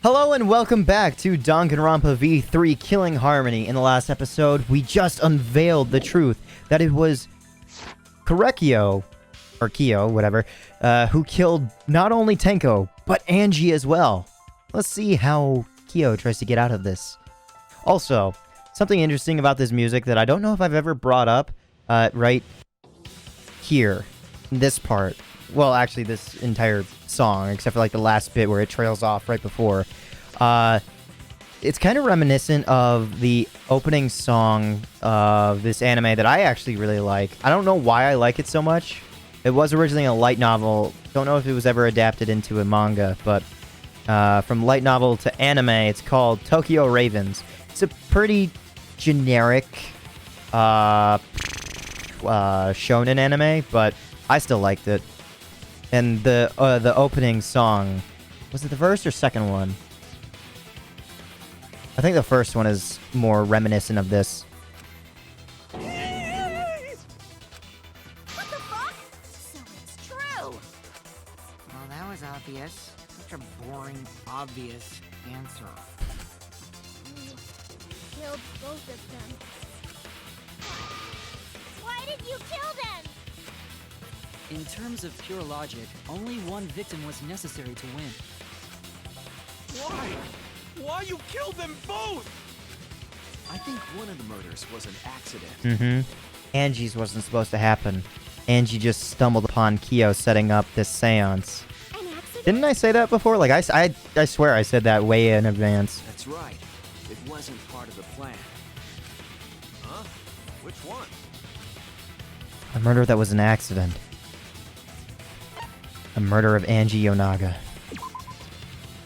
Hello and welcome back to Danganronpa V3 Killing Harmony. In the last episode, we just unveiled the truth that it was Korekiyo, or Kyo, whatever, who killed not only Tenko, but Angie as well. Let's see how Kyo tries to get out of this. Also, something interesting about this music that I don't know if I've ever brought up, right here, this part. Well, actually, this entire song, except for like the last bit where it trails off right before. It's kind of reminiscent of the opening song of this anime that I actually really like. I don't know why I like it so much. It was originally a light novel. Don't know if it was ever adapted into a manga, but from light novel to anime, it's called Tokyo Ravens. It's a pretty generic shonen anime, but I still liked it. And the opening song, was it the first or second one? I think the first one is more reminiscent of this. What the fuck? So it's true! Well, that was obvious. Such a boring, obvious answer. Killed both of them. Why did you kill them? In terms of pure logic, only one victim was necessary to win. Why? Why you killed them both? I think one of the murders was an accident. Angie's wasn't supposed to happen. Angie just stumbled upon Kyo setting up this seance. An accident? Didn't I say that before? Like, I swear I said that way in advance. That's right. It wasn't part of the plan. Huh? Which one? A murder that was an accident. A murder of Angie Yonaga.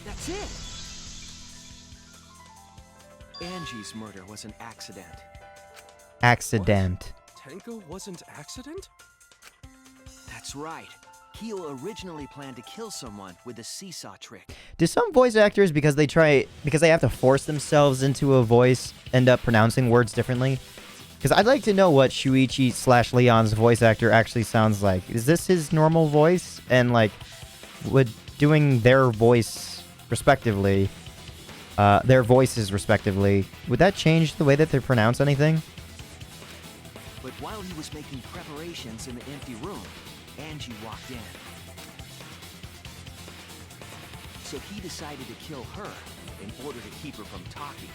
That's it! Angie's murder was an accident. Accident. Tenko wasn't accident? That's right. Kyo originally planned to kill someone with a seesaw trick. Do some voice actors, because they have to force themselves into a voice, end up pronouncing words differently? Because I'd like to know what Shuichi/Leon's voice actor actually sounds like. Is this his normal voice? And, like, would doing their voice respectively, their voices respectively, would that change the way that they pronounce anything? But while he was making preparations in the empty room, Angie walked in. So he decided to kill her in order to keep her from talking.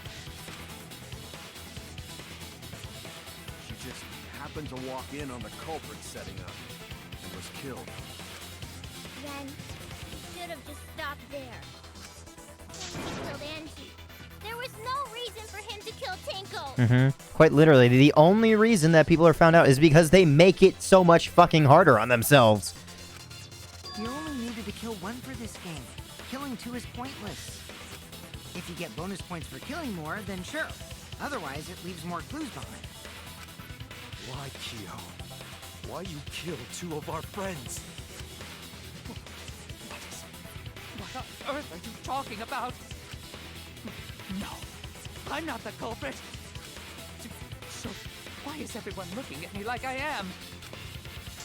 She just happened to walk in on the culprit setting up and was killed. Then he should have just stopped there. He killed Angie. There was no reason for him to kill Tenko. Quite literally, the only reason that people are found out is because they make it so much fucking harder on themselves. You only needed to kill one for this game. Killing two is pointless. If you get bonus points for killing more, then sure. Otherwise, it leaves more clues behind. Why, Kyo? Why you killed two of our friends? What on earth are you talking about? No, I'm not the culprit. So, why is everyone looking at me like I am?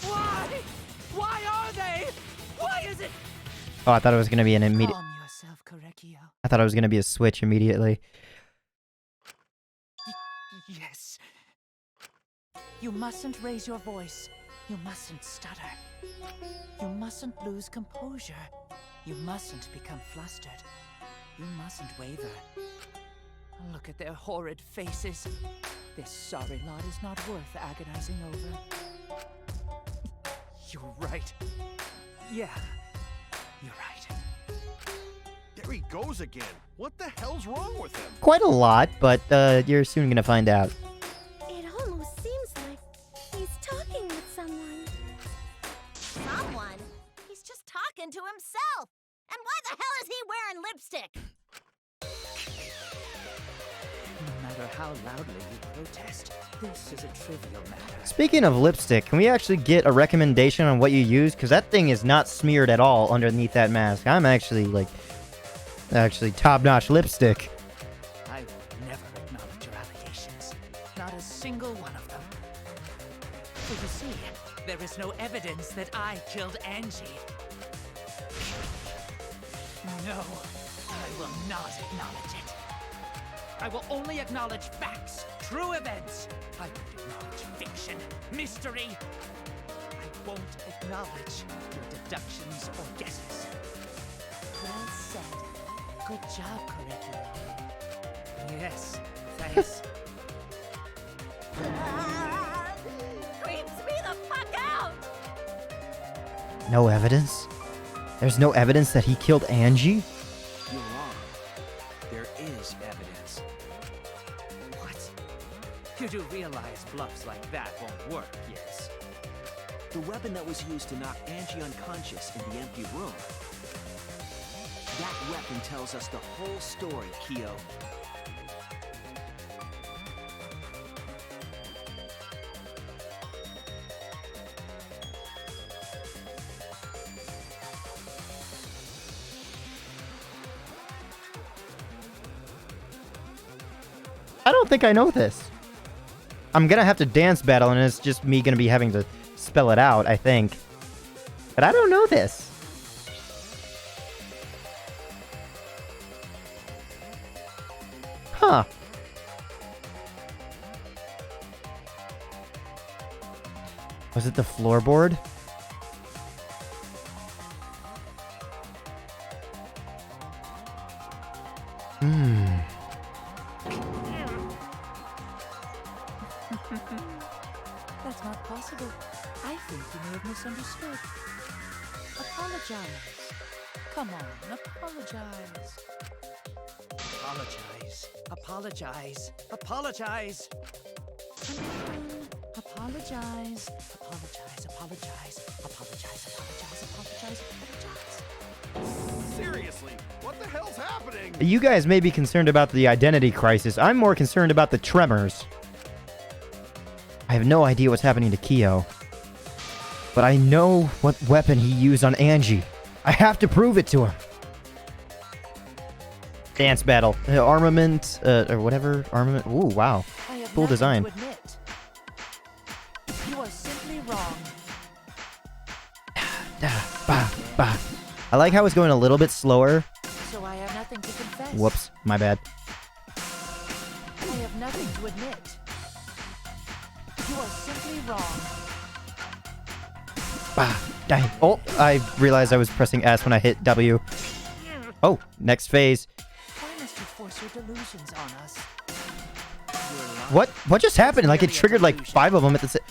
Why? Why are they? Why is it? Oh, I thought it was gonna be an immediate. Calm yourself, Korekiyo. I thought it was gonna be a switch immediately. Yes. You mustn't raise your voice. You mustn't stutter. You mustn't lose composure. You mustn't become flustered. You mustn't waver. Look at their horrid faces. This sorry lot is not worth agonizing over. You're right. Yeah, you're right. There he goes again. What the hell's wrong with him? Quite a lot, but you're soon gonna find out. It almost seems like he's talking with someone. Someone? He's just talking to himself. And why the hell is he wearing lipstick? No matter how loudly you protest, this is a trivial matter. Speaking of lipstick, can we actually get a recommendation on what you use? Because that thing is not smeared at all underneath that mask. I'm actually, like, top-notch lipstick. I will never acknowledge your allegations. Not a single one of them. So you see, there is no evidence that I killed Angie. No, I will will not acknowledge it. I will only acknowledge facts, true events. I won't acknowledge fiction, mystery. I won't acknowledge your deductions or guesses. Well said. Good job, Korekiyo. Yes, thanks. Creeps me the fuck out! No evidence? There's no evidence that he killed Angie? You're wrong. There is evidence. What? You do realize bluffs like that won't work, yes? The weapon that was used to knock Angie unconscious in the empty room. That weapon tells us the whole story, Kyo. I don't think I know this. I'm gonna have to dance battle, and it's just me gonna be having to spell it out, I think. But I don't know this. Huh. Was it the floorboard? That's not possible. I think you may have misunderstood. Apologize. Come on, apologize. Apologize. Apologize. Apologize. Apologize. Apologize. Apologize. Apologize. Apologize. Apologize. Apologize. Seriously, what the hell's happening? You guys may be concerned about the identity crisis. I'm more concerned about the tremors. I have no idea what's happening to Kyo. But I know what weapon he used on Angie. I have to prove it to him. Dance battle. Armament, or whatever. Armament. Ooh, wow. I have Cool nothing design. to admit. You are simply wrong. I like how it's going a little bit slower. So I have nothing to confess. Whoops, my bad. I have nothing to admit. You are simply wrong. Dang. Oh, I realized I was pressing S when I hit W. Oh, next phase. Why must you force your delusions on us? What just happened? Like it triggered like 5 of them at the same.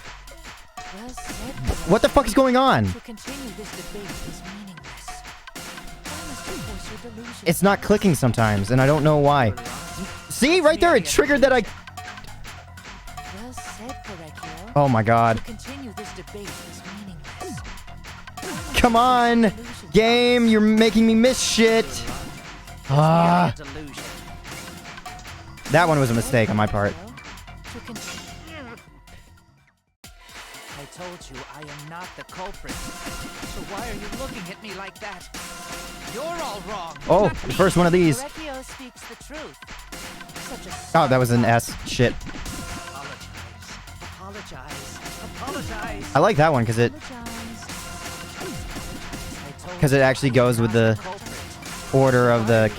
Well said. What the fuck is going on? To continue this debate is meaningless. Why must you force your delusions? It's not clicking sometimes, and I don't know why. See, right there, it triggered that I... Well said, Korekiyo. Oh my god. To continue this debate is meaningless. Come on! Game, you're making me miss shit! Ah, Delusion. that one was a mistake on my part. To continue. I told you I am not the culprit. So why are you looking at me like that? You're all wrong. Oh, not the me. first one of these. Korekiyo speaks the truth. Such a Oh, that was an S. Shit. Apologize. Apologize. I like that one because it actually goes with the order of the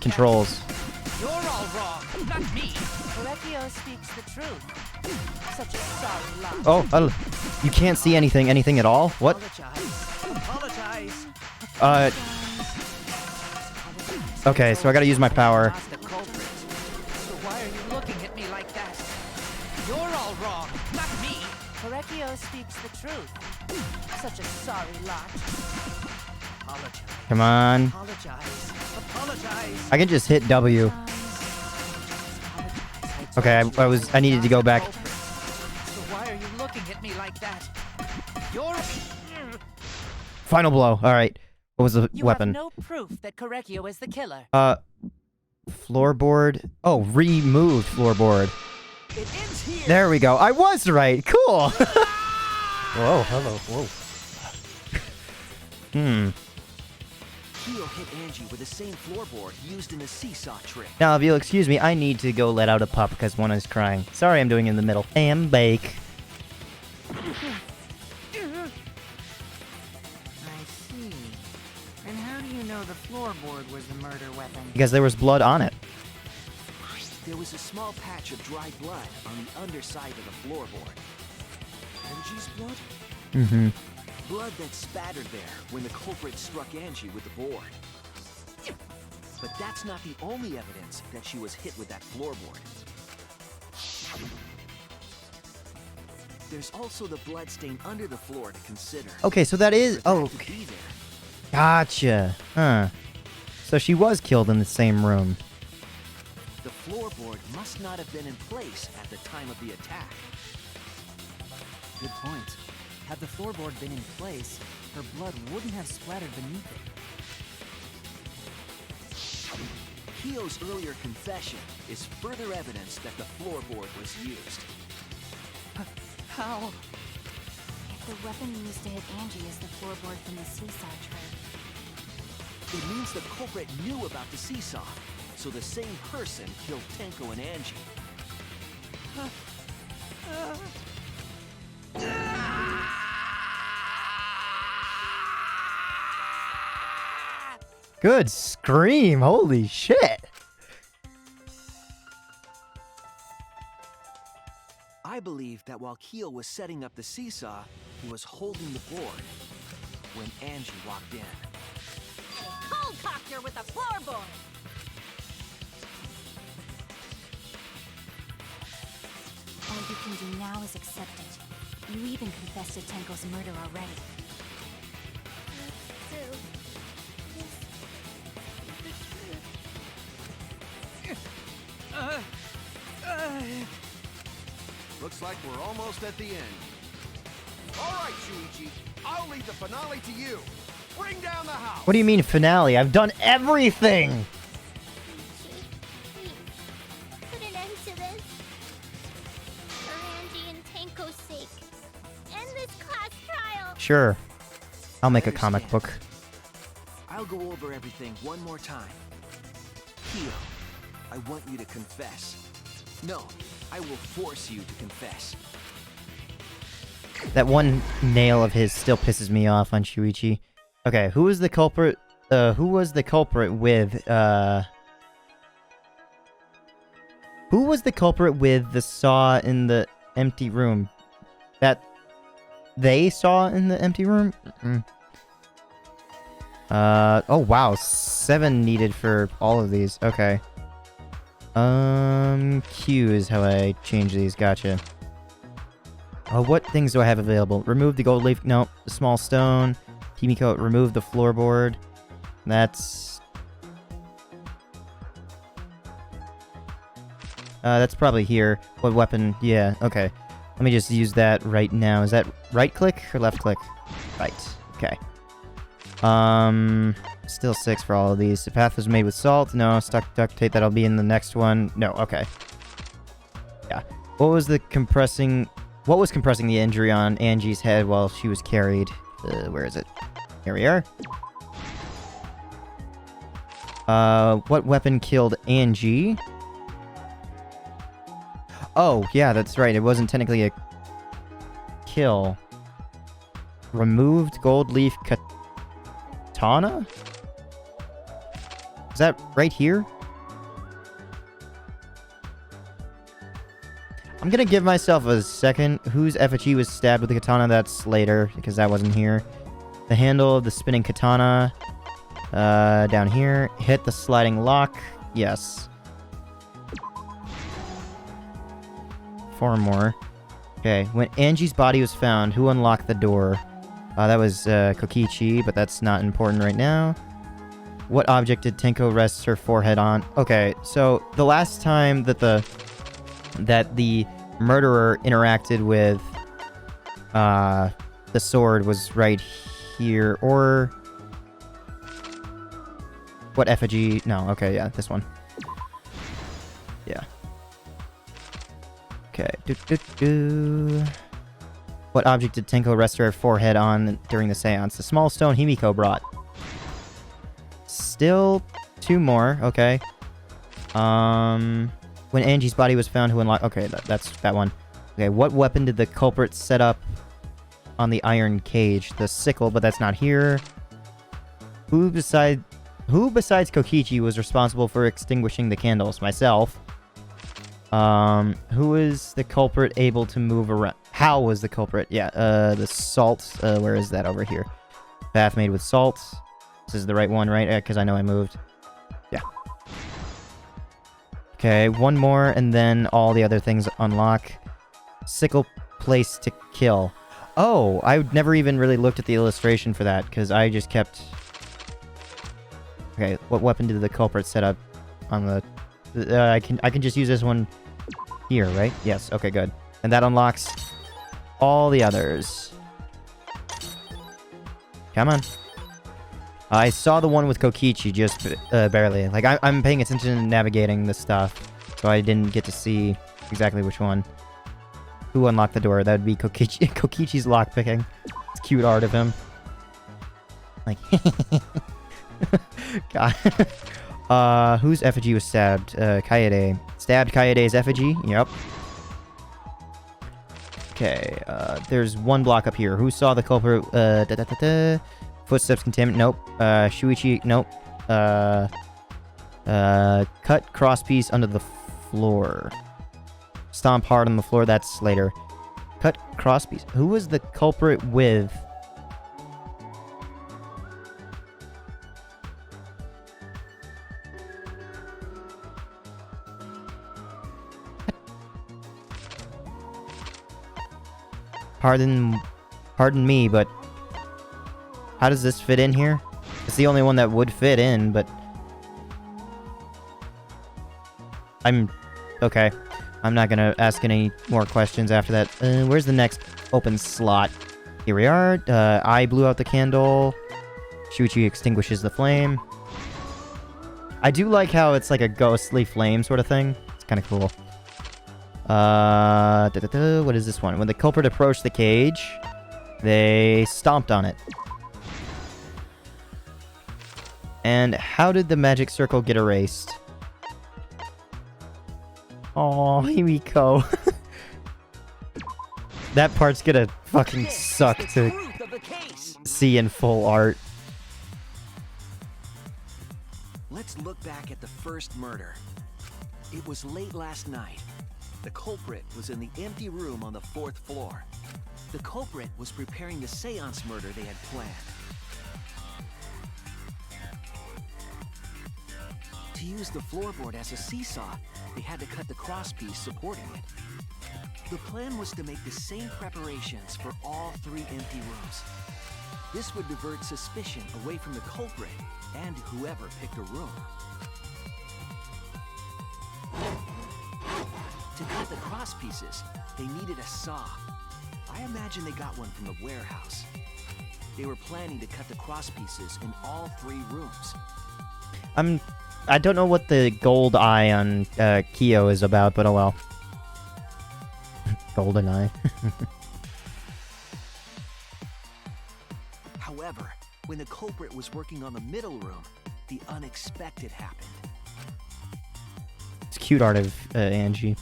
controls. You're all wrong, not me. Korekiyo speaks the truth. Such a sorry lot. Oh, you can't see anything at all? What? Apologize. Okay, so I gotta use my power. Not the culprit. So why are you looking at me like that? You're all wrong, not me. Korekiyo speaks the truth. Such a sorry lot. Apologize. Come on. Apologize. Apologize. I can just hit W. Okay, I needed to go back. So why are you looking at me like that? You're Final blow. Alright. What was the You weapon? have no proof that Korekiyo is the killer. Floorboard. Oh, removed floorboard. It ends here. There we go. I was right. Cool. Whoa, hello. Whoa. Kyo hit Angie with the same floorboard used in the seesaw trick. Now, if you'll excuse me, I need to go let out a pup because one is crying. Sorry I'm doing it in the middle. And bake. I see. And how do you know the floorboard was the murder weapon. Because there was blood on it. There was a small patch of dry blood on the underside of the floorboard. Angie's blood? Mm-hmm. Blood that spattered there when the culprit struck Angie with the board. But that's not the only evidence that she was hit with that floorboard. There's also the blood stain under the floor to consider. Okay, so that is... For Oh, that to be there, gotcha. Huh. So she was killed in the same room. the floorboard must not have been in place at the time of the attack. Good point. Had the floorboard been in place, her blood wouldn't have splattered beneath it. Kyo's earlier confession is further evidence that the floorboard was used. How? If the weapon used to hit Angie is the floorboard from the seesaw tray. It means the culprit knew about the seesaw, so the same person killed Tenko and Angie. Good scream. Holy shit. I believe that while Kyo was setting up the seesaw, he was holding the board when Angie walked in. Cold cocked her with a floorboard! All you can do now is accept it. You even confessed to Tenko's murder already. True. Looks like we're almost at the end. All right, Shuichi. I'll leave the finale to you. Bring down the house. What do you mean finale? I've done everything. Please, put an end to this. For Angie and Tenko's sake. End this class trial. Sure. I'll make a comic Understand. book. I'll go over everything one more time. Kyo, I want you to confess. No, I will force you to confess. That one nail of his still pisses me off on Shuichi. Okay, who was the culprit? Who was the culprit with, Who was the culprit with the saw in the empty room? That they saw in the empty room? Mm-mm. Oh wow, 7 needed for all of these. Okay. Q is how I change these. Gotcha. What things do I have available? Remove the gold leaf. No, the small stone. Kimiko, remove the floorboard. That's probably here. What weapon? Yeah, okay. Let me just use that right now. Is that right click or left click? Right. Okay. Still 6 for all of these. The path was made with salt. No, stuck duct tape. That'll be in the next one. No, okay. Yeah. What was compressing the injury on Angie's head while she was carried? Where is it? Here we are. What weapon killed Angie? Oh, yeah, that's right. It wasn't technically a kill. Removed gold leaf katana? Is that right here? I'm gonna give myself a second. Whose effigy was stabbed with the katana? That's later, because that wasn't here. The handle of the spinning katana. Down here. Hit the sliding lock. Yes. 4 more. Okay, when Angie's body was found, who unlocked the door? That was Kokichi, but that's not important right now. What object did Tenko rest her forehead on? Okay, so the last time that the murderer interacted with the sword was right here, or what effigy? No, okay, yeah, this one. Yeah. Okay. What object did Tenko rest her forehead on during the seance? The small stone Himiko brought. Still 2 more. Okay. When Angie's body was found, who unlocked... Okay, that's that one. Okay, what weapon did the culprit set up on the iron cage? The sickle, but that's not here. Who Who besides Kokichi was responsible for extinguishing the candles? Myself. Who is the culprit able to move around? How was the culprit? Yeah, the salt. Where is that? Over here. Bath made with salt. This is the right one, right? Because I know I moved. Yeah. Okay, one more, and then all the other things unlock. Sickle place to kill. Oh, I never even really looked at the illustration for that, because I just kept... Okay, what weapon did the culprit set up on the... I can just use this one here, right? Yes, okay, good. And that unlocks all the others. Come on. I saw the one with Kokichi just barely. Like, I'm paying attention to navigating this stuff, so I didn't get to see exactly which one. Who unlocked the door? That would be Kokichi. Kokichi's lockpicking. It's cute art of him. Like, God. Whose effigy was stabbed? Kaede. Stabbed Kaede's effigy? Yep. Okay, there's one block up here. Who saw the culprit? Footsteps contaminant? Nope. Shuichi? Nope. Cut crosspiece under the floor. Stomp hard on the floor, that's later. Cut crosspiece. Who was the culprit with? Pardon me, but how does this fit in here? It's the only one that would fit in, but okay. I'm not gonna ask any more questions after that. Where's the next open slot? Here we are. I blew out the candle. Shuichi extinguishes the flame. I do like how it's like a ghostly flame sort of thing. It's kind of cool. What is this one? When the culprit approached the cage, they stomped on it. And how did the magic circle get erased? Oh, Himiko. That part's gonna fucking suck to see in full art. Let's look back at the first murder. It was late last night. The culprit was in the empty room on the 4th floor. The culprit was preparing the seance murder they had planned. To use the floorboard as a seesaw, they had to cut the crosspiece supporting it. The plan was to make the same preparations for all 3 empty rooms. This would divert suspicion away from the culprit and whoever picked a room. To cut the crosspieces, they needed a saw. I imagine they got one from the warehouse. They were planning to cut the crosspieces in all 3 rooms. I don't know what the gold eye on Kyo is about, but oh well. Golden eye. However, when the culprit was working on the middle room, the unexpected happened. It's cute art of Angie.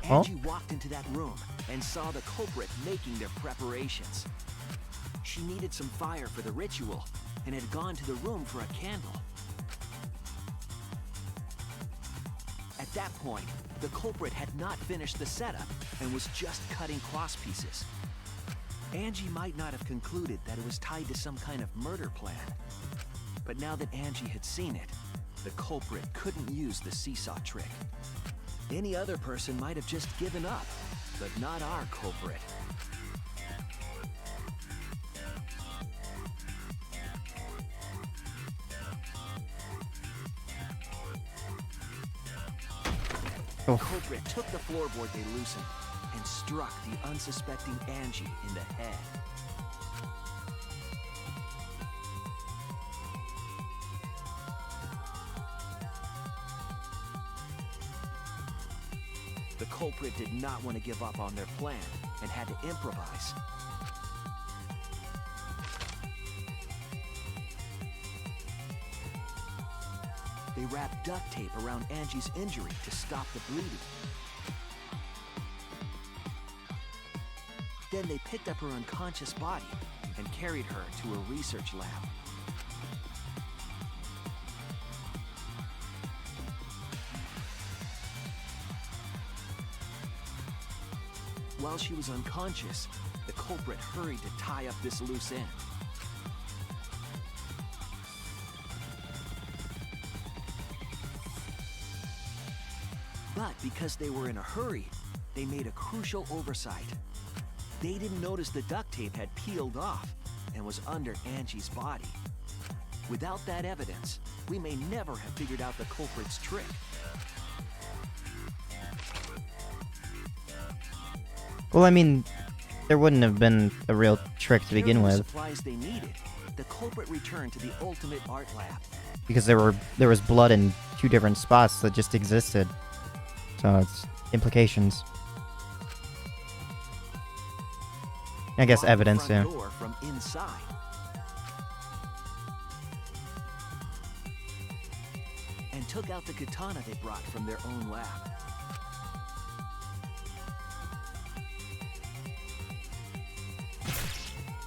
Angie walked into that room and saw the culprit making their preparations. She needed some fire for the ritual and had gone to the room for a candle. At that point, the culprit had not finished the setup and was just cutting crosspieces. Angie might not have concluded that it was tied to some kind of murder plan. But now that Angie had seen it, the culprit couldn't use the seesaw trick. Any other person might have just given up, but not our culprit. The culprit took the floorboard they loosened and struck the unsuspecting Angie in the head. The culprit did not want to give up on their plan and had to improvise. They wrapped duct tape around Angie's injury to stop the bleeding. Then they picked up her unconscious body and carried her to a research lab. while she was unconscious, the culprit hurried to tie up this loose end. But because they were in a hurry, they made a crucial oversight. They didn't notice the duct tape had peeled off and was under Angie's body. Without that evidence, we may never have figured out the culprit's trick. Well, I mean, there wouldn't have been a real trick to begin Carrying the with, supplies they needed, the culprit returned to the ultimate art lab. because there was blood in 2 different spots that just existed. So it's implications. I guess Locked the evidence, yeah. front door from inside. And took out the katana they brought from their own lab.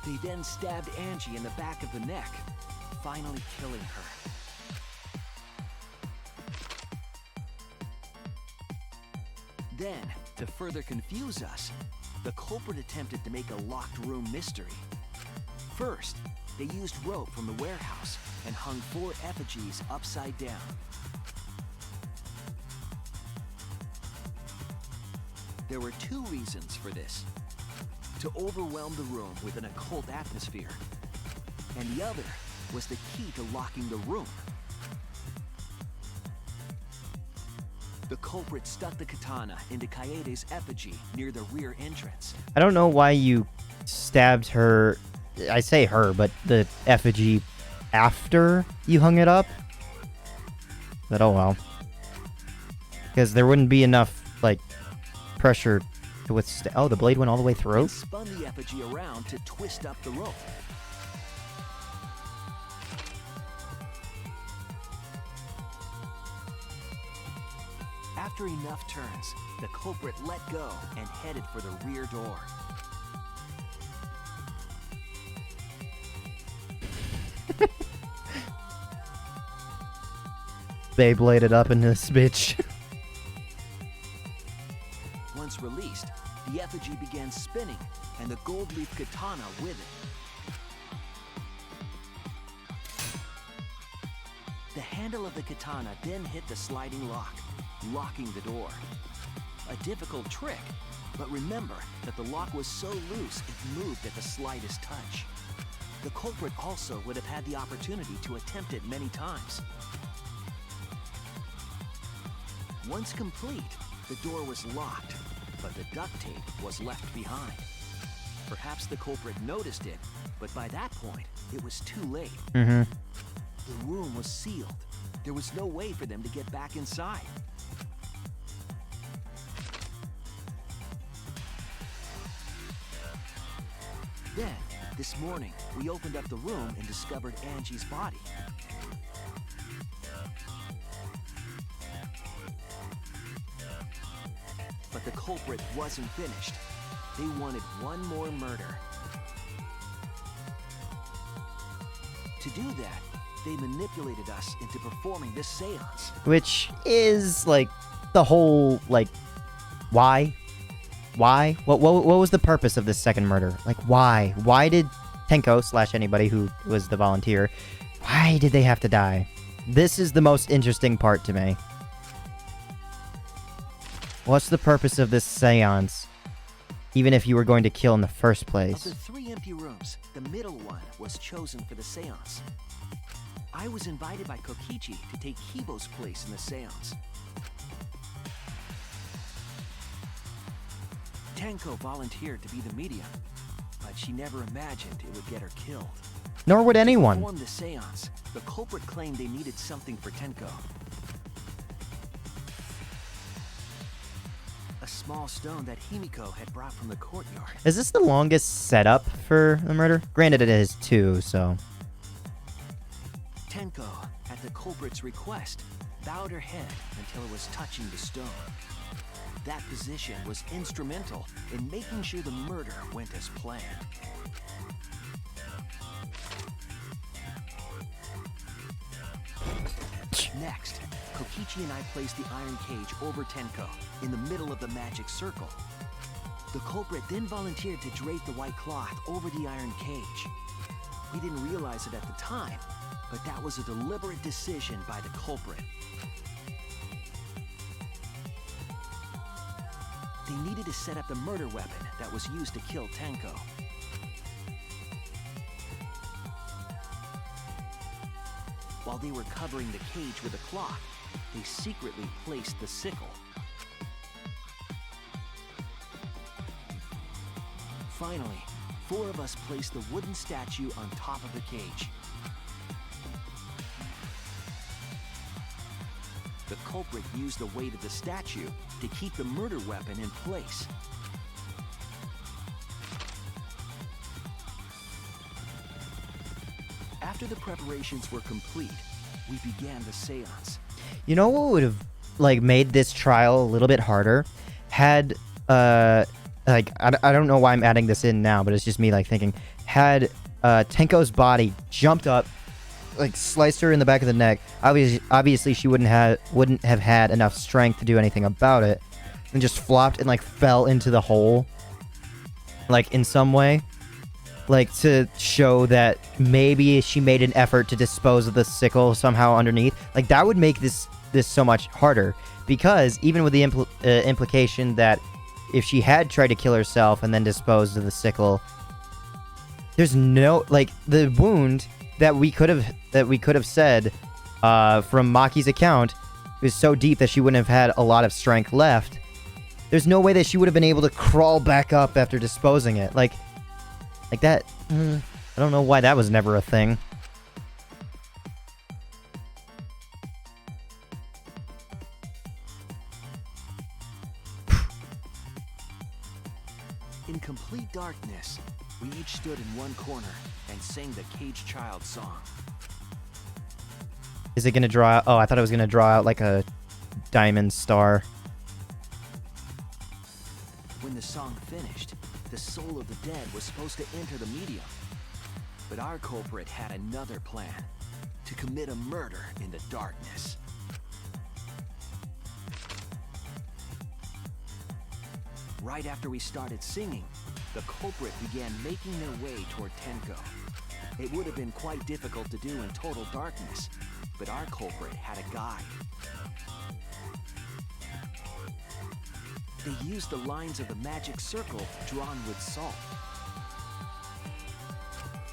They then stabbed Angie in the back of the neck, finally killing her. Then, to further confuse us, the culprit attempted to make a locked room mystery. First, they used rope from the warehouse and hung 4 effigies upside down. There were 2 reasons for this. To overwhelm the room with an occult atmosphere. And the other was the key to locking the room. The culprit stuck the katana into Kaede's effigy near the rear entrance. I don't know why you stabbed her, I say her, but the effigy after you hung it up. But oh well. Because there wouldn't be enough, like, pressure to withstand. Oh, the blade went all the way through? And spun the effigy around to twist up the rope. After enough turns, the culprit let go and headed for the rear door. They bladed up in this bitch. Once released, the effigy began spinning, and the gold leaf katana with it. The handle of the katana then hit the sliding lock, locking the door. A difficult trick, but remember that the lock was so loose it moved at the slightest touch. The culprit also would have had the opportunity to attempt it many times. Once complete, the door was locked, but the duct tape was left behind. Perhaps the culprit noticed it, but by that point, it was too late. Mm-hmm. The room was sealed. There was no way for them to get back inside. Then, this morning, we opened up the room and discovered Angie's body. But the culprit wasn't finished. They wanted one more murder. To do that, they manipulated us into performing this seance. Which is, like, the whole, like, why? Why? What was the purpose of this second murder? Like, why? Why did Tenko / anybody who was the volunteer, why did they have to die? This is the most interesting part to me. What's the purpose of this seance? Even if you were going to kill in the first Of place. the 3 empty rooms, the middle one was chosen for the seance. I was invited by Kokichi to take Kibo's place in the seance. Tenko volunteered to be the medium, but she never imagined it would get her killed. Nor would To anyone. perform the seance, the culprit claimed they needed something for Tenko. A small stone that Himiko had brought from the courtyard. Is this the longest setup for the murder? Granted, it is 2, so... Tenko, at the culprit's request, bowed her head until it was touching the stone. That position was instrumental in making sure the murder went as planned. Next, Kokichi and I placed the iron cage over Tenko in the middle of the magic circle. The culprit then volunteered to drape the white cloth over the iron cage. We didn't realize it at the time, but that was a deliberate decision by the culprit. They needed to set up the murder weapon that was used to kill Tenko. While they were covering the cage with a cloth, they secretly placed the sickle. Finally, 4 of us placed the wooden statue on top of the cage. The culprit used the weight of the statue to keep the murder weapon in place. After the preparations were complete, we began the seance. You know what would have like made this trial a little bit harder? Had like I don't know why I'm adding this in now, but it's just me like thinking, had Tenko's body jumped up, like sliced her in the back of the neck, obviously she wouldn't have had enough strength to do anything about it, and just flopped and like fell into the hole, like in some way, like to show that maybe she made an effort to dispose of the sickle somehow underneath. Like that would make this so much harder, because even with the implication that if she had tried to kill herself and then disposed of the sickle, there's no, like, the wound that we could have said from Maki's account was so deep that she wouldn't have had a lot of strength left. There's no way that she would have been able to crawl back up after disposing it. Like that. I don't know why that was never a thing. In complete darkness, we each stood in one corner and sang the Cage Child song. Is it gonna draw? Oh, I thought it was gonna draw out like a diamond star. When the song finished, the soul of the dead was supposed to enter the medium. But our culprit had another plan: to commit a murder in the darkness. Right after we started singing, the culprit began making their way toward Tenko. It would have been quite difficult to do in total darkness, but our culprit had a guide. They used the lines of the magic circle drawn with salt.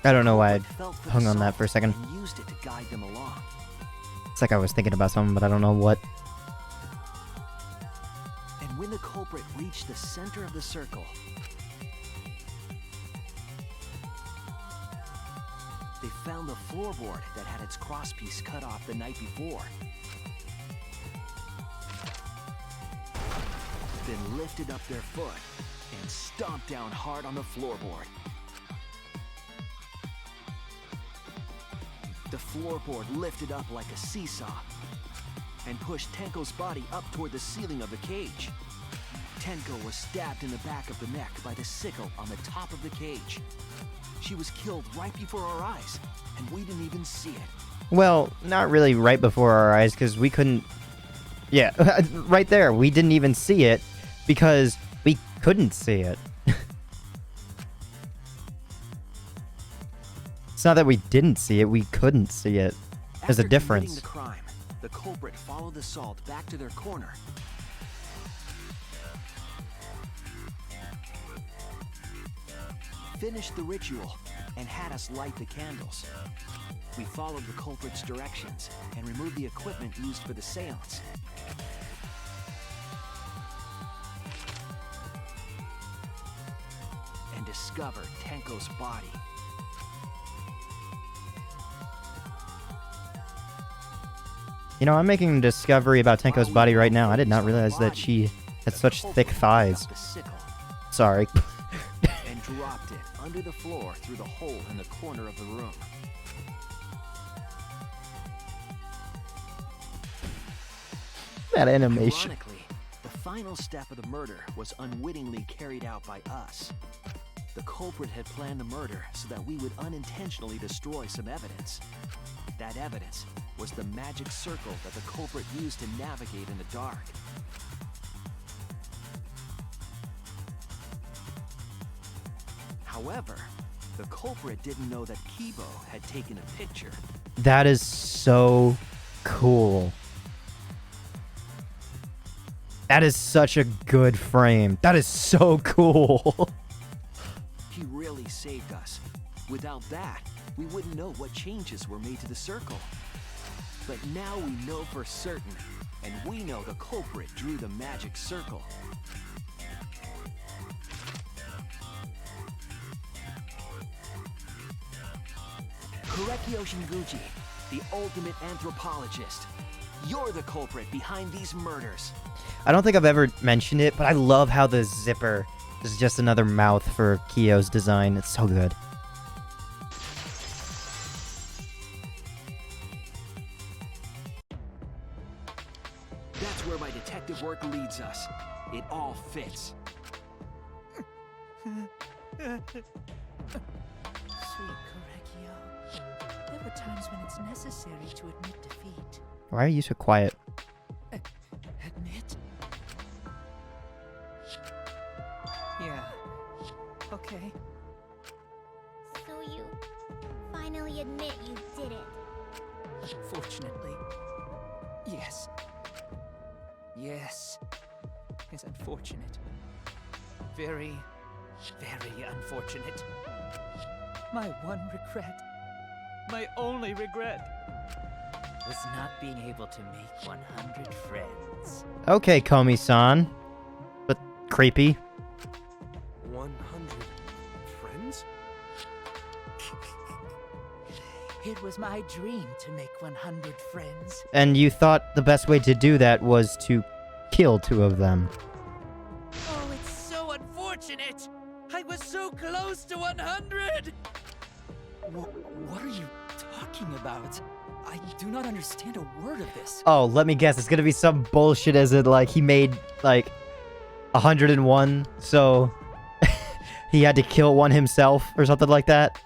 I don't know why I Felt for the hung on that salt for a second. and used it to guide them along. It's like I was thinking about something, but I don't know what. And when the culprit reached the center of the circle, they found the floorboard that had its crosspiece cut off the night before. Then lifted up their foot and stomped down hard on the floorboard. The floorboard lifted up like a seesaw and pushed Tenko's body up toward the ceiling of the cage. Tenko was stabbed in the back of the neck by the sickle on the top of the cage. She was killed right before our eyes, and we didn't even see it. Well, not really right before our eyes, because we couldn't. Yeah, right there. We didn't even see it because we couldn't see it. It's not that we didn't see it, we couldn't see it. There's a After difference. committing the crime, the culprit followed the salt back to their corner. Finished the ritual and had us light the candles. We followed the culprit's directions and removed the equipment used for the seance. And discovered Tenko's body. You know, I'm making a discovery about Tenko's body right now. I did not realize that she had such thick thighs. The sickle Sorry. and dropped it under the floor through the hole in the corner of the room. That animation. Ironically, the final step of the murder was unwittingly carried out by us. The culprit had planned the murder so that we would unintentionally destroy some evidence. That evidence was the magic circle that the culprit used to navigate in the dark. However, the culprit didn't know that Kibo had taken a picture. That is so cool. That is such a good frame. That is so cool. He really saved us. Without that, we wouldn't know what changes were made to the circle. But now we know for certain, and we know the culprit drew the magic circle. Korekiyo Shinguji, the ultimate anthropologist. You're the culprit behind these murders. I don't think I've ever mentioned it, but I love how the zipper is just another mouth for Kiyo's design. It's so good. That's where my detective work leads us. It all fits. Sweet Korekiyo. There were times when it's necessary to admit defeat. Why are you so quiet? Admit? Yeah. Okay. So you finally admit you did it. Unfortunately. Yes. Yes. It's unfortunate. Very, very unfortunate. My one regret, my only regret, was not being able to make 100 friends. Okay, Komi-san. But creepy. 100 friends? It was my dream to make 100 friends. And you thought the best way to do that was to kill 2 of them. Oh, it's so unfortunate! I was so close to 100! What are you talking about? I do not understand a word of this. Oh, let me guess. It's gonna be some bullshit as in, like, he made, like, 101, so he had to kill 1 himself or something like that.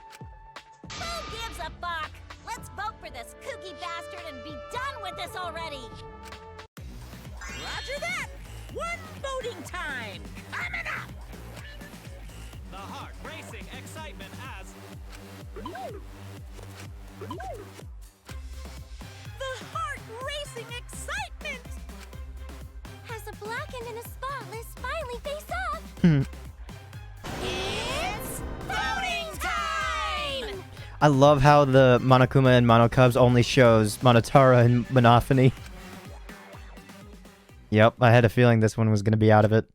Who gives a fuck? Let's vote for this kooky bastard and be done with this already. Roger that! One voting time! Coming up! The heart racing excitement as The heart racing excitement! As a blackened and a spotless finally face off, it's voting time! I love how the Monokuma and Monokubs only shows Monotara and Monophony. Yep, I had a feeling this one was gonna be out of it.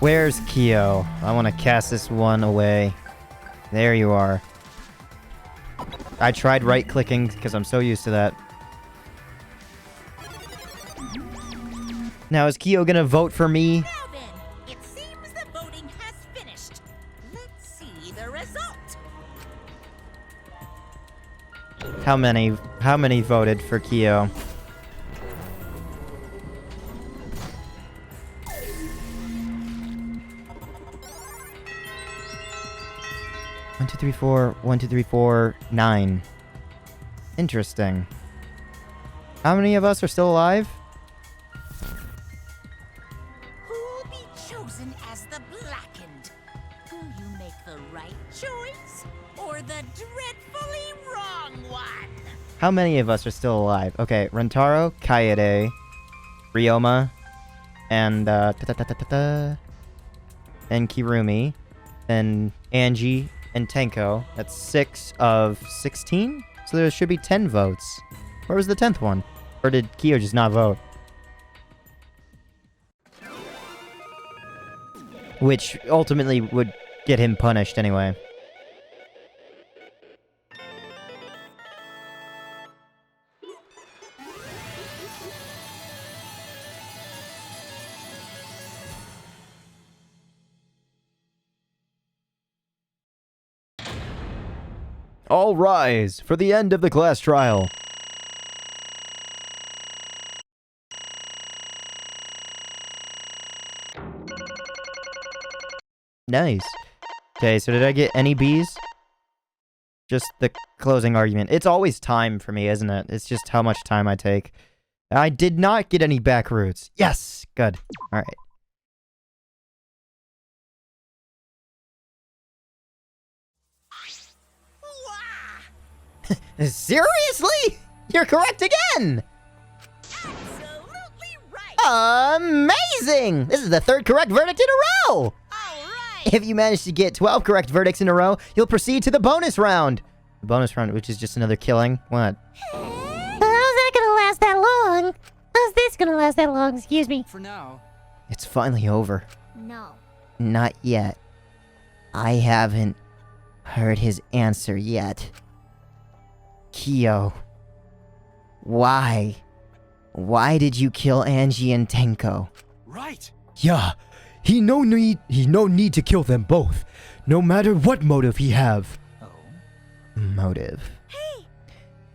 Where's Kiyo? I want to cast this one away. There you are. I tried right-clicking because I'm so used to that. Now, is Kiyo gonna vote for me? Now then, it seems the voting has finished. Let's see the result. How many voted for Kiyo? One, two, three, four. 1, 2, 3, 4, 9. Interesting. How many of us are still alive? Who'll be chosen as the blackened? Will you make the right choice or the dreadfully wrong one? How many of us are still alive? Okay, Rentaro, Kaede, Ryoma, and and Kirumi, and Angie, and Tenko. That's 6 of 16? So there should be 10 votes. Where was the 10th one? Or did Kiyo just not vote? Which ultimately would get him punished anyway. All rise for the end of the class trial. Nice. Okay, so did I get any Bs? Just the closing argument. It's always time for me, isn't it? It's just how much time I take. I did not get any back routes. Yes! Good. Alright. Seriously? You're correct again! Absolutely right. Amazing! This is the third correct verdict in a row! All right. If you manage to get 12 correct verdicts in a row, you'll proceed to the bonus round. The bonus round, which is just another killing. What? How's that gonna last that long? How's this gonna last that long? Excuse me. For now, It's finally over. No. Not yet. I haven't heard his answer yet. Kyo. Why? Why did you kill Angie and Tenko? Right. Yeah, he no need to kill them both, no matter what motive he have. oh, Motive. Hey!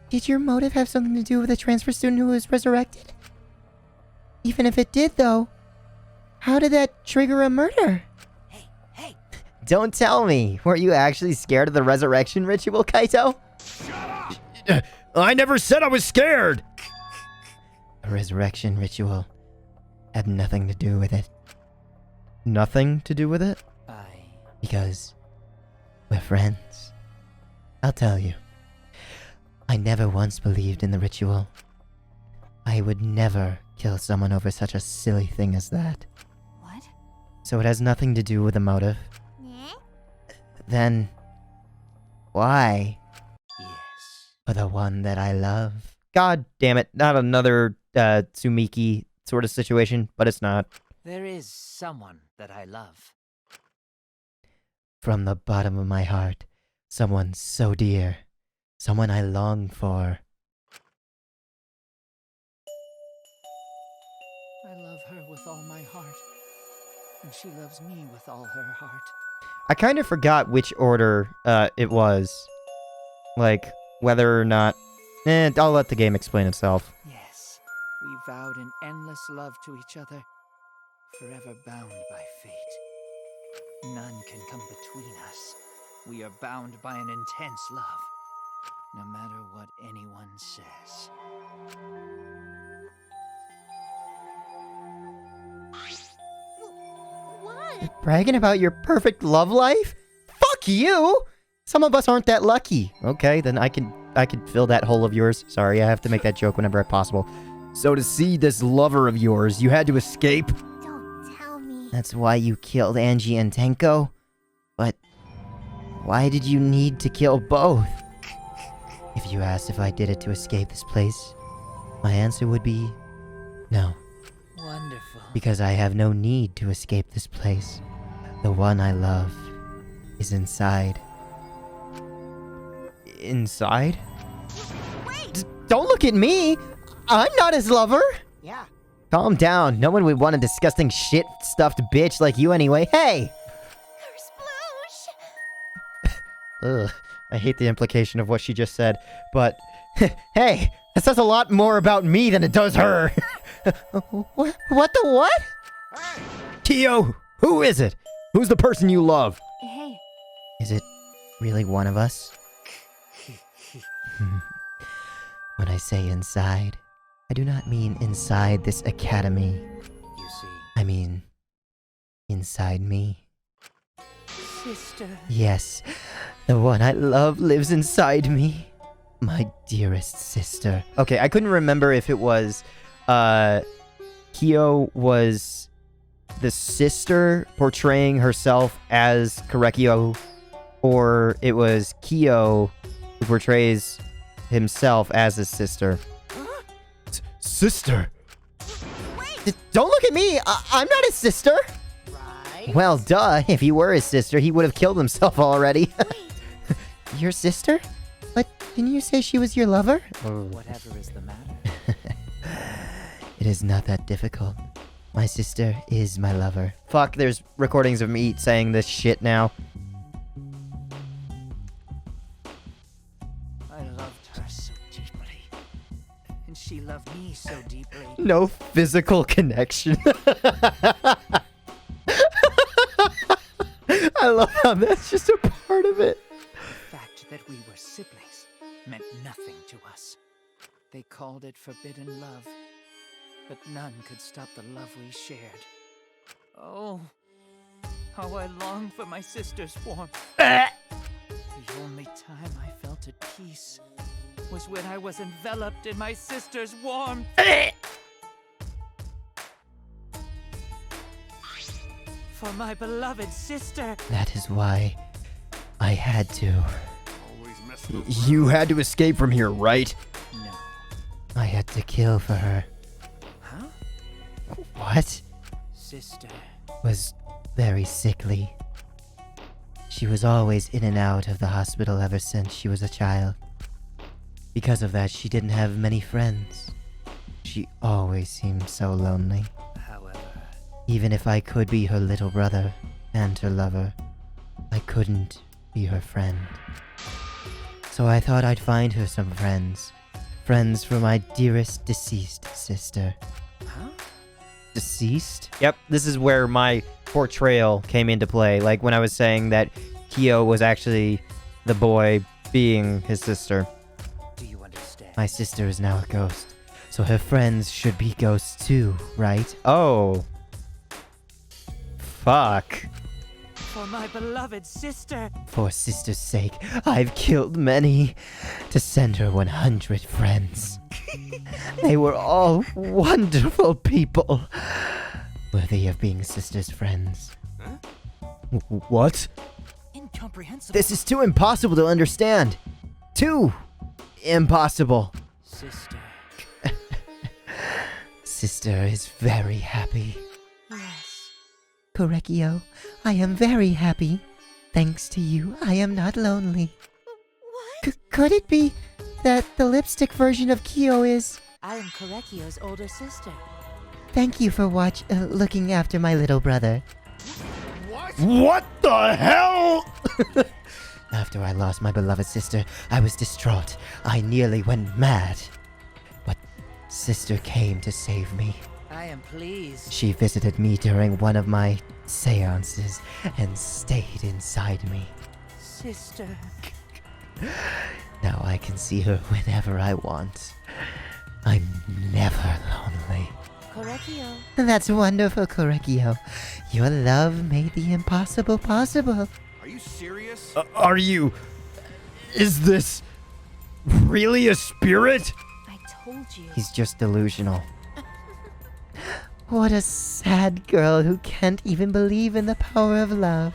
Did your motive have something to do with the transfer student who was resurrected? Even if it did, though, how did that trigger a murder? Hey, Don't tell me. Were you actually scared of the resurrection ritual, Kaito? I never said I was scared. The resurrection ritual had nothing to do with it. Nothing to do with it? Because we're friends. I'll tell you. I never once believed in the ritual. I would never kill someone over such a silly thing as that. What? So it has nothing to do with a motive. Yeah? Then, why? Yes. For the one that I love. God damn it, not another Tsumiki sort of situation, but it's not. There is someone that I love. From the bottom of my heart, someone so dear. Someone I long for. I love her with all my heart, and she loves me with all her heart. I kind of forgot which order it was. Like, whether or not... I'll let the game explain itself. Yes, we vowed an endless love to each other, forever bound by fate. None can come between us. We are bound by an intense love, no matter what anyone says. What? Bragging about your perfect love life? Fuck you! Some of us aren't that lucky. Okay, then I could fill that hole of yours. Sorry, I have to make that joke whenever possible. So to see this lover of yours, you had to escape? Don't tell me. That's why you killed Angie and Tenko? But why did you need to kill both? If you asked if I did it to escape this place, my answer would be no. Wonderful. Because I have no need to escape this place. The one I love is inside. Inside? Wait! Don't look at me! I'm not his lover! yeah. Calm down. No one would want a disgusting shit-stuffed bitch like you anyway. Hey! Kersploosh! Ugh. I hate the implication of what she just said, but... hey! That says a lot more about me than it does her! What the what? Hey! Kyo, who is it? Who's the person you love? Hey. Is it really one of us? When I say inside, I do not mean inside this academy. You see, I mean, inside me. Sister. Yes, the one I love lives inside me. My dearest sister. Okay, I couldn't remember if it was, Kyo was the sister portraying herself as Korekiyo, or it was Kyo who portrays himself as his sister. Sister. Don't look at me! I'm not his sister! Right. Well, duh. If he were his sister, he would have killed himself already. Your sister? But didn't you say she was your lover? whatever is the matter? It is not that difficult. My sister is my lover. Fuck, there's recordings of me saying this shit now. I loved her so deeply, and she loved me so deeply. No physical connection. I love how that's just a part of it. The fact that we were siblings meant nothing to us. They called it forbidden love, but none could stop the love we shared. Oh, how I long for my sister's warmth. The only time I felt at peace was when I was enveloped in my sister's warmth. For my beloved sister. That is why I had to. Always messing up. You had to escape from here, right? No. I had to kill for her. Huh? What? Sister. Was very sickly. She was always in and out of the hospital ever since she was a child. Because of that, she didn't have many friends. She always seemed so lonely. However, Even if I could be her little brother and her lover, I couldn't be her friend. So I thought I'd find her some friends. Friends for my dearest deceased sister. huh? Deceased? Yep, this is where my portrayal came into play. Like when I was saying that Kyo was actually the boy being his sister. Do you understand? My sister is now a ghost, so her friends should be ghosts too, right? Oh. Fuck. For my beloved sister. For sister's sake, I've killed many to send her 100 friends. They were all wonderful people, worthy of being sister's friends. What? Incomprehensible. This is too impossible to understand. Too impossible. Sister. Sister is very happy. Yes. Korekiyo, I am very happy. Thanks to you, I am not lonely. What? Could it be that the lipstick version of Kyo is... I am Korekiyo's older sister. Thank you for looking after my little brother. What? What the hell? After I lost my beloved sister, I was distraught. I nearly went mad. But sister came to save me. I am pleased. She visited me during one of my seances and stayed inside me. Sister. Now I can see her whenever I want. I'm never lonely. Korekiyo. That's wonderful, Korekiyo. Your love made the impossible possible. Are you serious? Are you... Is this... really a spirit? I told you. He's just delusional. What a sad girl who can't even believe in the power of love.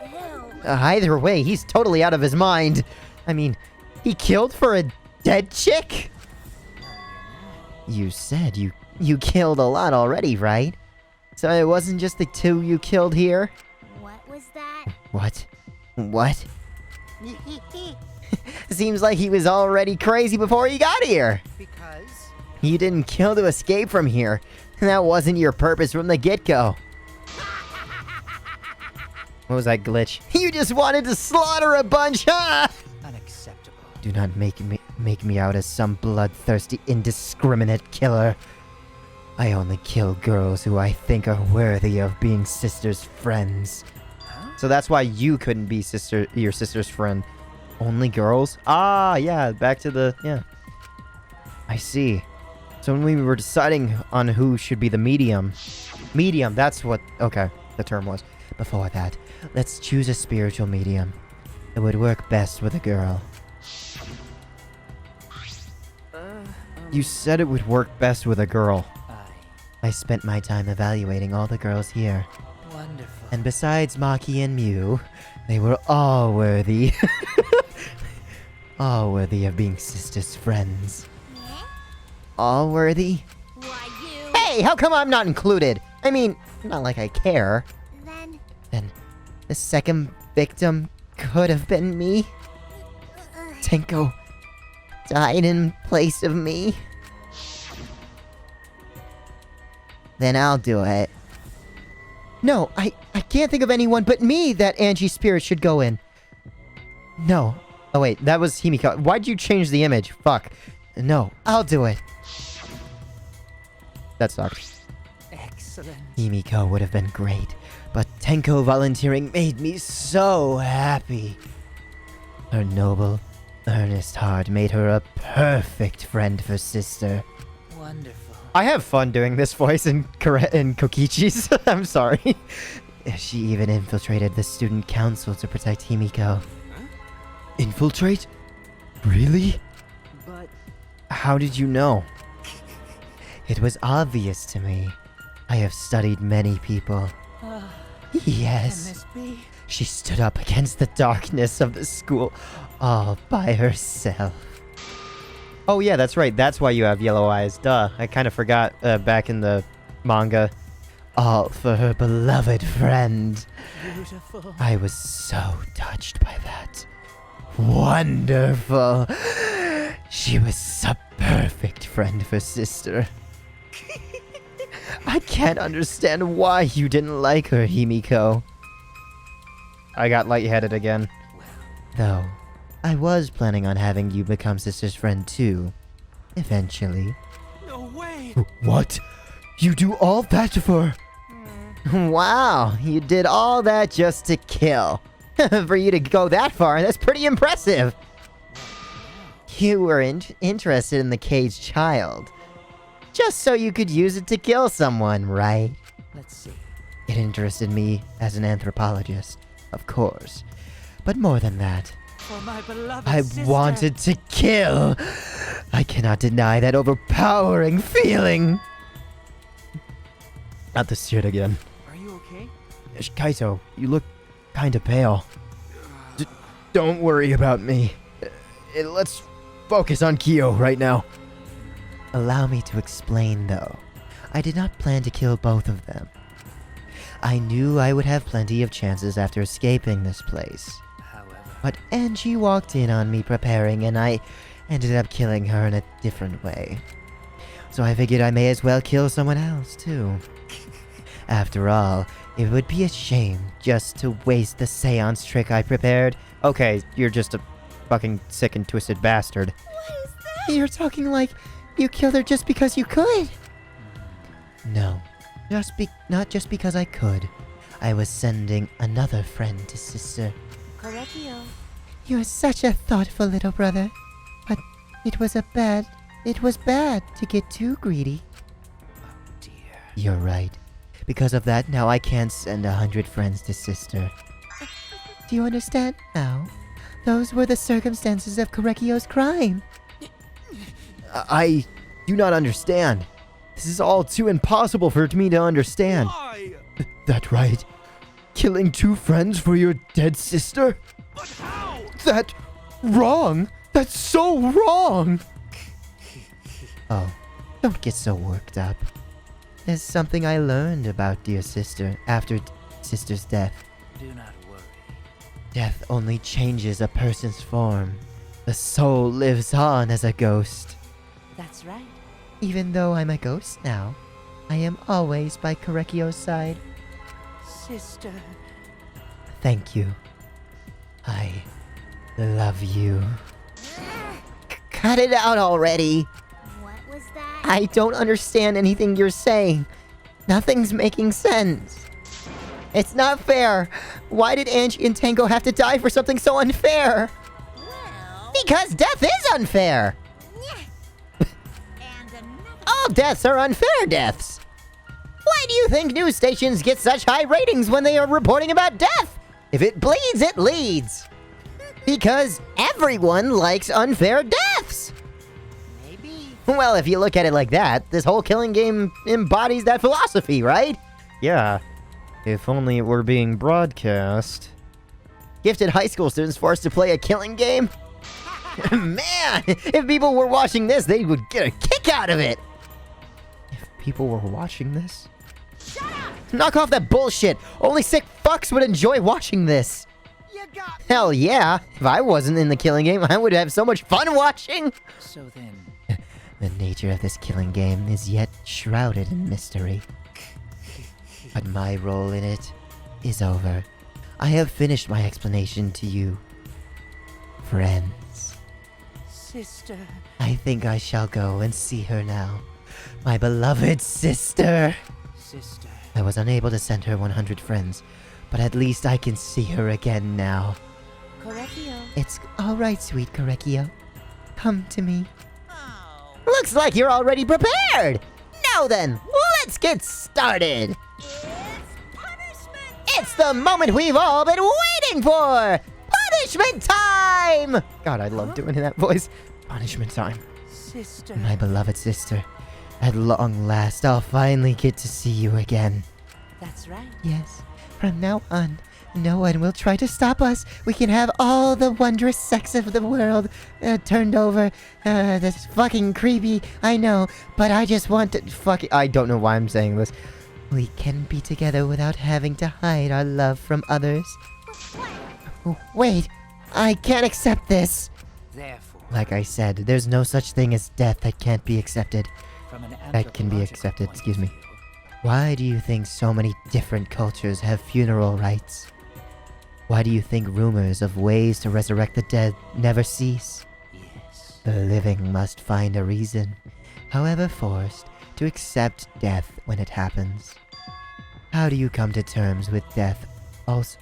Ew. Either way, he's totally out of his mind. I mean, he killed for a dead chick? You said you killed a lot already, right? So it wasn't just the two you killed here? What was that? What? What? Seems like he was already crazy before he got here. Because You didn't kill to escape from here. That wasn't your purpose from the get-go. What was that glitch? You just wanted to slaughter a bunch, huh? Unacceptable. Do not make me out as some bloodthirsty, indiscriminate killer. I only kill girls who I think are worthy of being sister's friends. So that's why you couldn't be your sister's friend. Only girls? Ah, yeah, back to the... yeah. I see. So when we were deciding on who should be the medium... Medium, that's what... okay, the term was. Before that, let's choose a spiritual medium. It would work best with a girl. You said it would work best with a girl. I spent my time evaluating all the girls here. Wonderful. And besides Maki and Mew, they were all worthy. All worthy of being sister's friends. Eh? All worthy? Why you? Hey, how come I'm not included? I mean, not like I care. Then, The second victim could have been me. Tenko died in place of me. Then I'll do it. No, I can't think of anyone but me that Angie's spirit should go in. No. Oh wait, that was Himiko. Why'd you change the image? Fuck. No, I'll do it. That sucks. Excellent. Himiko would have been great, but Tenko volunteering made me so happy. Her noble, earnest heart made her a perfect friend for sister. Wonderful. I have fun doing this voice in Kokichi's. I'm sorry. She even infiltrated the student council to protect Himiko. Infiltrate? Really? But How did you know? It was obvious to me. I have studied many people. Can Yes. this be? She stood up against the darkness of the school all by herself. Oh yeah, that's right. That's why you have yellow eyes. Duh. I kind of forgot back in the manga. All for her beloved friend. Beautiful. I was so touched by that. Wonderful. She was a perfect friend for sister. I can't understand why you didn't like her, Himiko. I got lightheaded again. Though, I was planning on having you become sister's friend too. Eventually. No way! What? You do all that for... Wow, you did all that just to kill. For you to go that far, that's pretty impressive. You were interested in the caged child. Just so you could use it to kill someone, right? Let's see. It interested me as an anthropologist, of course. But more than that, For my beloved I sister. wanted to kill. I cannot deny that overpowering feeling. Not the shit again. are you okay? Kaito, you look kinda pale. Don't worry about me. Let's focus on Kyo right now. Allow me to explain, though. I did not plan to kill both of them. I knew I would have plenty of chances after escaping this place. However, But Angie walked in on me preparing, and I ended up killing her in a different way. So I figured I may as well kill someone else, too. After all, it would be a shame just to waste the seance trick I prepared. Okay, you're just a fucking sick and twisted bastard. What is that? You're talking like you killed her just because you could. No, not just because I could. I was sending another friend to sister. Korekiyo. You're such a thoughtful little brother. But it was bad to get too greedy. oh dear. You're right. Because of that, now I can't send 100 friends to sister. Do you understand now? Those were the circumstances of Korekiyo's crime. I do not understand. This is all too impossible for me to understand. Why? That right? Killing 2 friends for your dead sister? But how? That wrong? That's so wrong! Oh, don't get so worked up. There's something I learned about dear sister after sister's death. Do not worry. Death only changes a person's form. The soul lives on as a ghost. That's right. Even though I'm a ghost now, I am always by Korekiyo's side. Sister. Thank you. I love you. Cut it out already! What was that? I don't understand anything you're saying. Nothing's making sense. It's not fair. Why did Angie and Tenko have to die for something so unfair? Well, Because death is unfair! and another. All deaths are unfair deaths! Why do you think news stations get such high ratings when they are reporting about death? If it bleeds, it leads! Because everyone likes unfair deaths! Maybe. Well, if you look at it like that, this whole killing game embodies that philosophy, right? Yeah. If only it were being broadcast. Gifted high school students forced to play a killing game? Man, if people were watching this, they would get a kick out of it! If people were watching this? Knock off that bullshit! Only sick fucks would enjoy watching this! You got Hell yeah! If I wasn't in the killing game, I would have so much fun watching! So then, The nature of this killing game is yet shrouded in mystery. But my role in it is over. I have finished my explanation to you, friends. Sister. I think I shall go and see her now. My beloved sister! sister. I was unable to send her 100 friends, but at least I can see her again now. Korekiyo. It's alright, sweet Korekiyo. Come to me. Oh. Looks like you're already prepared! Now then, let's get started! It's punishment the moment we've all been waiting for! Punishment time! God, I love doing that voice. Punishment time. Sister. My beloved sister, at long last, I'll finally get to see you again. That's right. Yes, from now on, no one will try to stop us. We can have all the wondrous sex of the world turned over. That's fucking creepy, I know, but I just want to I don't know why I'm saying this. We can be together without having to hide our love from others. Wait, I can't accept this. Therefore, Like I said, there's no such thing as death that can't be accepted. from an That can be anthropological accepted, point excuse of me. view, Why do you think so many different cultures have funeral rites? Why do you think rumors of ways to resurrect the dead never cease? Yes. The living must find a reason, however forced, to accept death when it happens. How do you come to terms with death also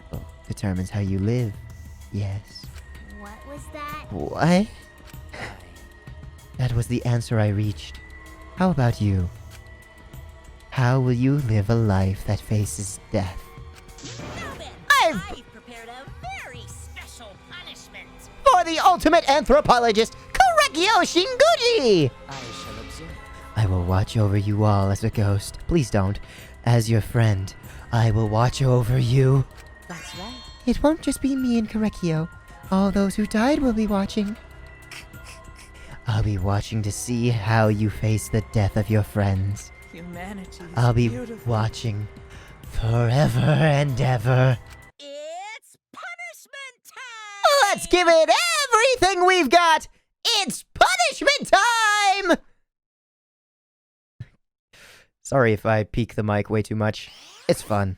determines how you live. Yes. What was that? What? That was the answer I reached. How about you? How will you live a life that faces death? Now then, I've prepared a very special punishment. for the ultimate anthropologist, Korekiyo Shinguji! I shall observe. I will watch over you all as a ghost. Please don't. As your friend, I will watch over you. That's right. It won't just be me and Korekiyo. All those who died will be watching. I'll be watching to see how you face the death of your friends. Humanity is I'll be beautiful. watching forever and ever. It's punishment time! Let's give it everything we've got! It's punishment time! Sorry if I peek the mic way too much. It's fun.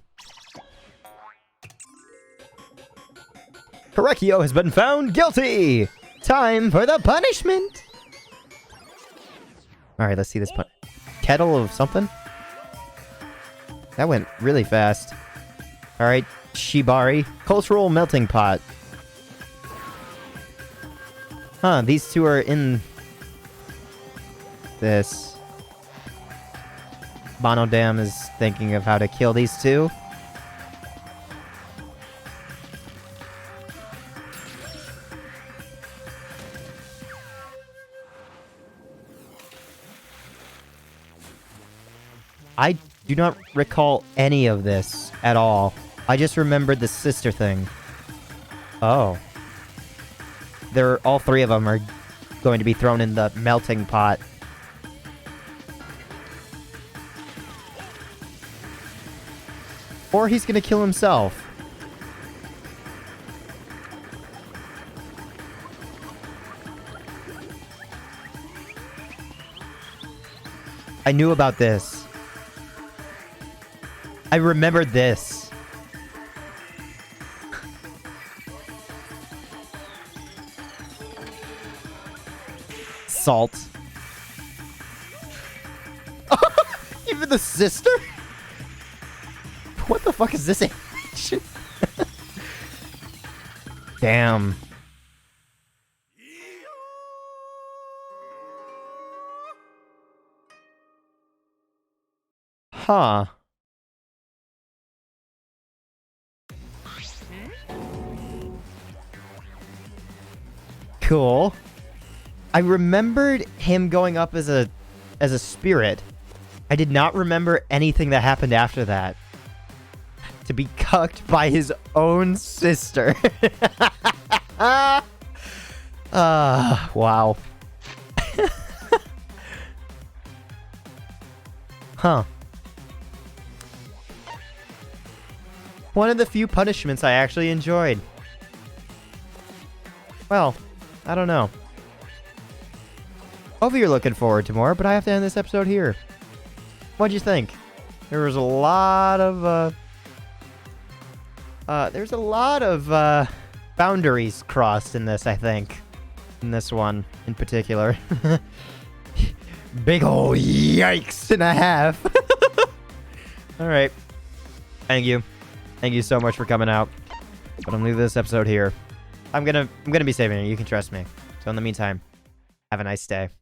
Korekiyo has been found guilty! Time for the punishment! Alright, let's see this kettle of something? That went really fast. Alright, Shibari. Cultural melting pot. Huh, these two are in this. Bonodam is thinking of how to kill these two. I do not recall any of this at all. I just remembered the sister thing. Oh. All three of them are going to be thrown in the melting pot. Or he's gonna kill himself. I knew about this. I remembered this. Salt. Even the sister? What the fuck is this animation? Damn. Huh. Cool. I remembered him going up as a spirit. I did not remember anything that happened after that. To be cucked by his own sister. Wow. Huh. One of the few punishments I actually enjoyed. Well, I don't know. Hopefully you're looking forward to more, but I have to end this episode here. What'd you think? There was a lot of, there's a lot of, boundaries crossed in this, I think. In this one, in particular. Big ol' yikes and a half. Alright. Thank you. Thank you so much for coming out. But I'm leaving this episode here. I'm gonna be saving it. You can trust me. So in the meantime, have a nice day.